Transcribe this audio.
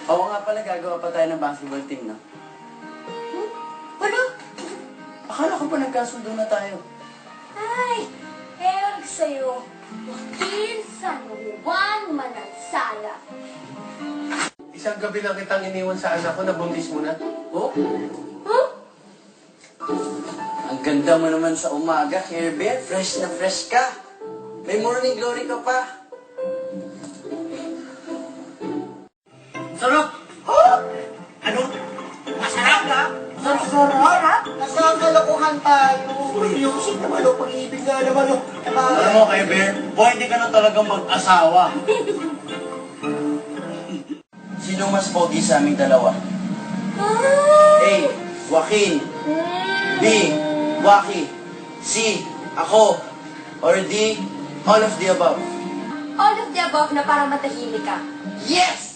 Oo nga pala, gagawa pa tayo ng basketball team, no? Ano? Akala ko pa nagkasundo na tayo. Ay, ewan ko sa'yo. Joaquin San Juan Manansala. Isang gabi lang kitang iniwan sa anak ko, nabuntis mo na. Oh, Huh? ang ganda mo naman sa umaga, Herbert. Fresh na fresh ka. May morning glory ka pa. Sarap! Ano? Masarap ka? Sarap! Nasakalokohan tayo. Music naman o, pag-ibig nga naman o. Alam mo, Eber, pwede ka na talagang mag-asawa. Sino mas pogi sa aming dalawa? A. Joaquin. B. Waki. C. Ako. Or D. All of the above. All of the above na para matahimik ka. Yes!